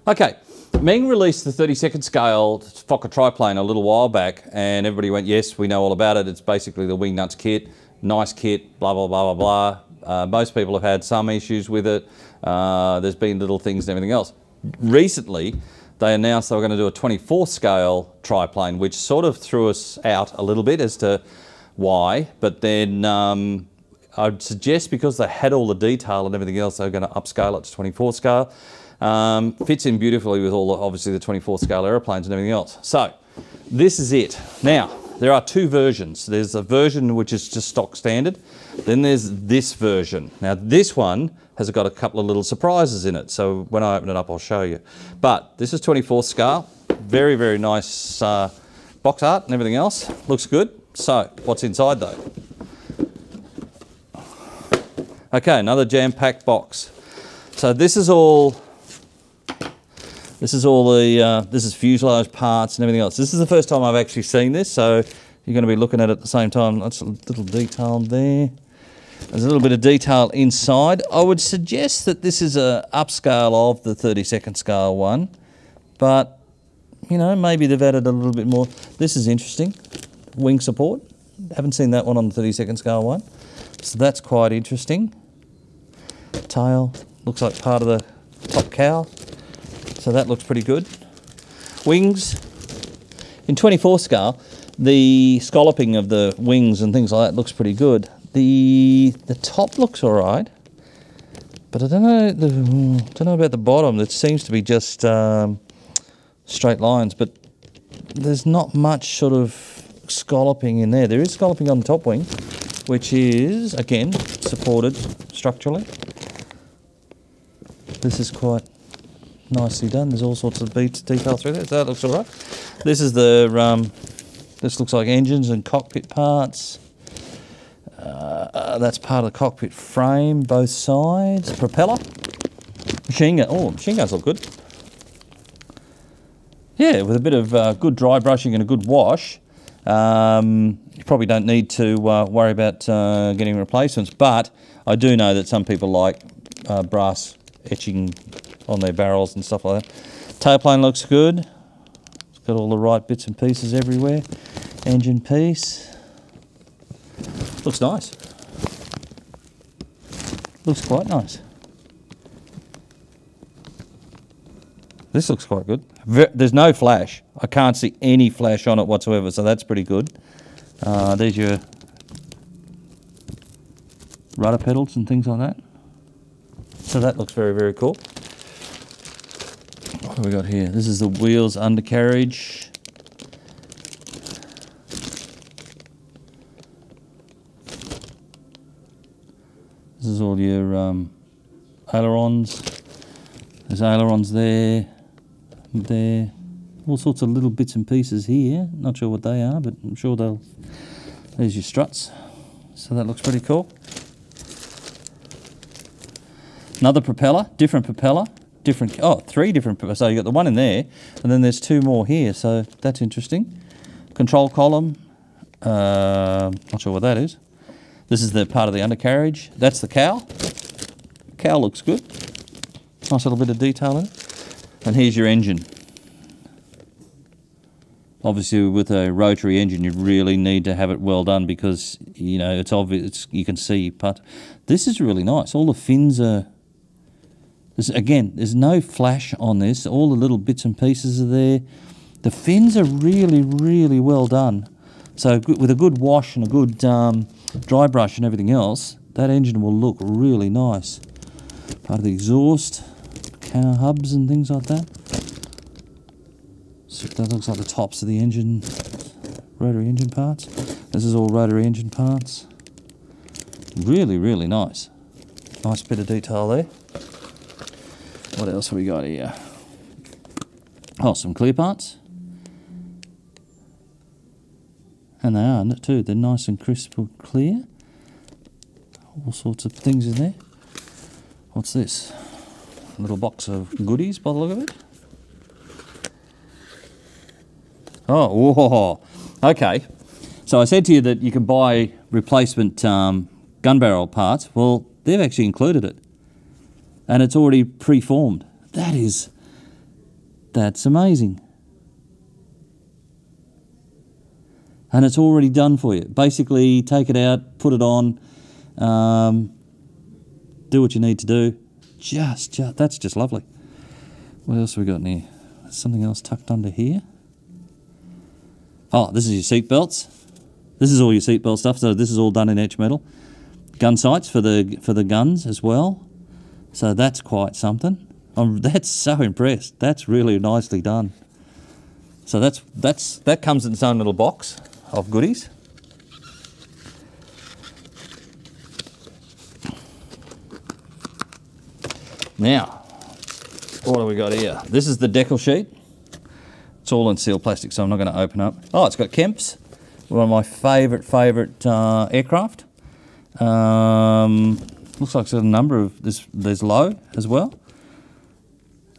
Okay, Meng released the 32nd scale Fokker triplane a little while back, and everybody went, yes, we know all about it. It's basically the Wing Nuts kit, nice kit, blah, blah, blah, blah, blah. Most people have had some issues with it. There's been little things and everything else. Recently, they announced they were going to do a 24th scale triplane, which sort of threw us out a little bit as to why, but then I'd suggest because they had all the detail and everything else, they were going to upscale it to 24th scale. Fits in beautifully with all, obviously, the 24th scale aeroplanes and everything else. So, this is it. Now, there are two versions. There's a version which is just stock standard. Then there's this version. Now, this one has got a couple of little surprises in it. So, when I open it up, I'll show you. But this is 24th scale. Very, very nice box art and everything else. Looks good. So, what's inside though? Okay, another jam-packed box. So, this is all the, this is fuselage parts and everything else. This is the first time I've actually seen this, so you're going to be looking at it at the same time. That's a little detail there. There's a little bit of detail inside. I would suggest that this is a upscale of the 32nd scale one, but, you know, maybe they've added a little bit more. This is interesting. Wing support. Haven't seen that one on the 32nd scale one. So that's quite interesting. Tail. Looks like part of the top cowl. So that looks pretty good. Wings. In 24 scale, the scalloping of the wings and things like that looks pretty good. The top looks all right, but I don't know about the bottom. It seems to be just straight lines, but there's not much sort of scalloping in there. There is scalloping on the top wing, which is, again, supported structurally. This is quite nicely done. There's all sorts of detail through there. So that looks all right. This is the, this looks like engines and cockpit parts. That's part of the cockpit frame, both sides. Propeller. Machine gun. Oh, machine guns look good. Yeah, with a bit of good dry brushing and a good wash, you probably don't need to worry about getting replacements, but I do know that some people like brass etching on their barrels and stuff like that. Tailplane looks good. It's got all the right bits and pieces everywhere. Engine piece. Looks nice. Looks quite nice. This looks quite good. There's no flash. I can't see any flash on it whatsoever, so that's pretty good. There's your rudder pedals and things like that. So that looks very, very cool. What have we got here? This is the wheels undercarriage. This is all your ailerons. There's ailerons there, there. All sorts of little bits and pieces here. Not sure what they are, but I'm sure they'll... There's your struts. So that looks pretty cool. Another propeller, different propeller. Different, oh, 3 different, so you got the one in there, and then there's 2 more here, so that's interesting. Control column, not sure what that is. This is the part of the undercarriage. That's the cowl. Cowl looks good. Nice little bit of detail in it. And here's your engine. Obviously, with a rotary engine, you really need to have it well done because, you know, it's obvious, you can see, but this is really nice. All the fins are... Again, there's no flash on this. All the little bits and pieces are there. The fins are really, really well done. So with a good wash and a good dry brush and everything else, that engine will look really nice. Part of the exhaust, car hubs and things like that. So that looks like the tops of the engine, rotary engine parts. This is all rotary engine parts. Really, really nice. Nice bit of detail there. What else have we got here? Oh, some clear parts. And they are too. They're nice and crisp and clear. All sorts of things in there. What's this? A little box of goodies by the look of it. Oh, whoa. Okay. So I said to you that you can buy replacement gun barrel parts. Well, they've actually included it. And it's already pre-formed. That is That's amazing. And it's already done for you. Basically, take it out, put it on, do what you need to do. That's just lovely. What else have we got in here? Something else tucked under here. Oh, this is your seat belts. This is all your seat belt stuff. So this is all done in etch metal. Gun sights for the guns as well. So that's quite something. That's so impressed. That's really nicely done. So that comes in its own little box of goodies. Now, what do we got here? This is the decal sheet. It's all in sealed plastic, so I'm not going to open up. Oh, it's got Kemp's, one of my favourite aircraft. Looks like it's got a number of, there's low as well.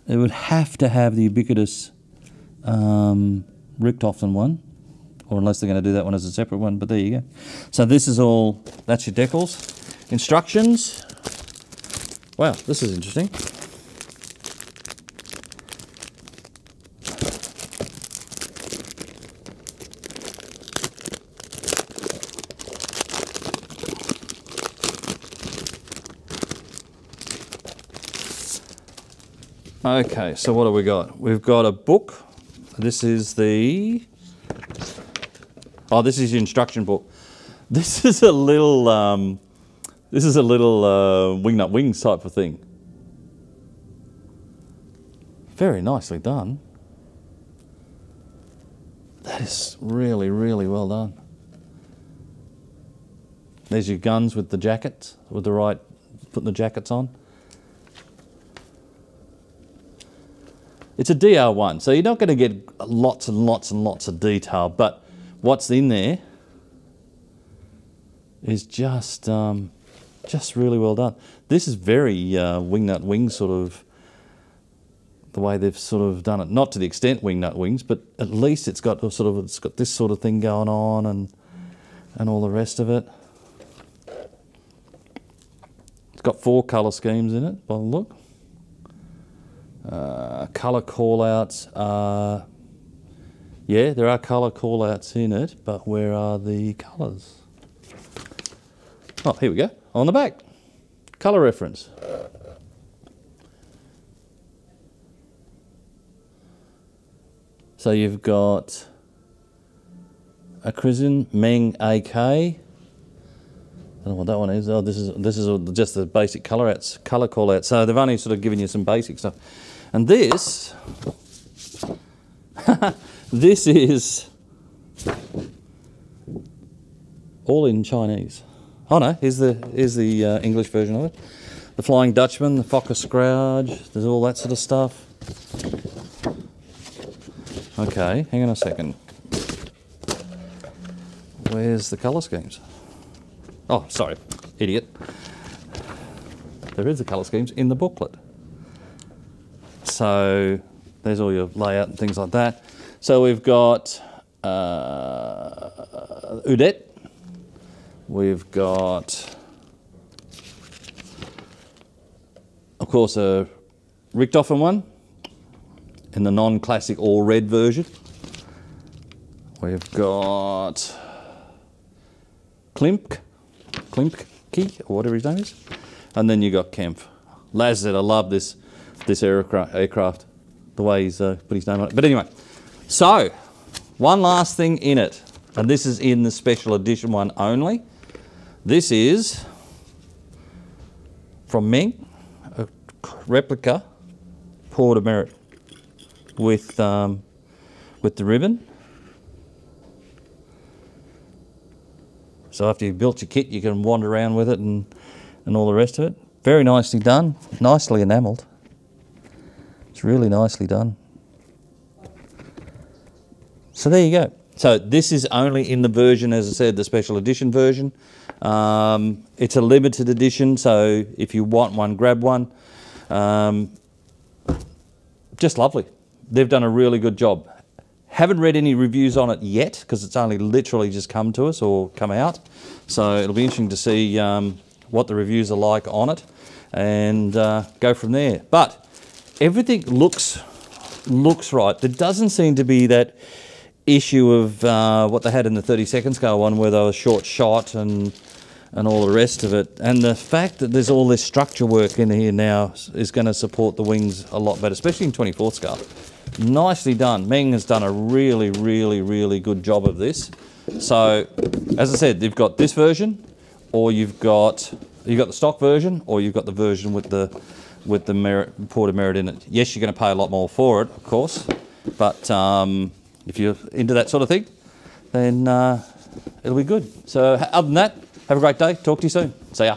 It would have to have the ubiquitous Richtofen one, or unless they're going to do that one as a separate one, but there you go. So this is all, that's your decals. Instructions. Wow, this is interesting. Okay, so what have we got? We've got a book. This is the... Oh, this is your instruction book. This is a little... Wingnut Wings type of thing. Very nicely done. That is really, really well done. There's your guns with the jackets, with the right, putting the jackets on. It's a DR1, so you're not going to get lots and lots and lots of detail, but what's in there is just really well done. This is very Wingnut Wings sort of, the way they've sort of done it. Not to the extent Wingnut Wings, but at least it's got this sort of thing going on and all the rest of it. It's got 4 colour schemes in it by the look. Colour call-outs are, yeah, there are colour call-outs in it, but where are the colours? Oh, here we go, on the back. Colour reference. So you've got a Crizin Meng AK. I don't know what that one is. Oh, this is just the basic colour call-out. So they've only sort of given you some basic stuff. And this, this is all in Chinese. Oh no, here's the English version of it. The Flying Dutchman, the Fokker Scrouge, there's all that sort of stuff. Okay, hang on a second. Where's the colour schemes? Oh, sorry, idiot. There is the colour schemes in the booklet. So there's all your layout and things like that. So we've got Udet. We've got, of course, a Richtofen one in the non-classic all red version. We've got Klimke, or whatever his name is. And then you got Kempf. Laz said, I love this aircraft, the way he's put his name on it. But anyway, so one last thing in it, and this is in the special edition one only. This is from Meng, a replica Port of Merit with the ribbon. So after you've built your kit, you can wander around with it and all the rest of it. Very nicely done, nicely enamelled. It's really nicely done. So there you go. So this is only in the version, as I said, the special edition version. It's a limited edition, so if you want one, grab one. Just lovely. They've done a really good job. Haven't read any reviews on it yet, because it's only literally just come to us or come out. So it'll be interesting to see what the reviews are like on it and go from there. But everything looks looks right. There doesn't seem to be that issue of what they had in the 32nd scale one where they were short shot and all the rest of it. And the fact that there's all this structure work in here now is going to support the wings a lot better, especially in 24th scale. Nicely done. Meng has done a really, really, really good job of this. So, as I said, you've got this version, or you've got the stock version, or you've got the version with the Porta Merit in it. Yes, you're going to pay a lot more for it, of course, but if you're into that sort of thing, then it'll be good. So, other than that, have a great day. Talk to you soon. See ya.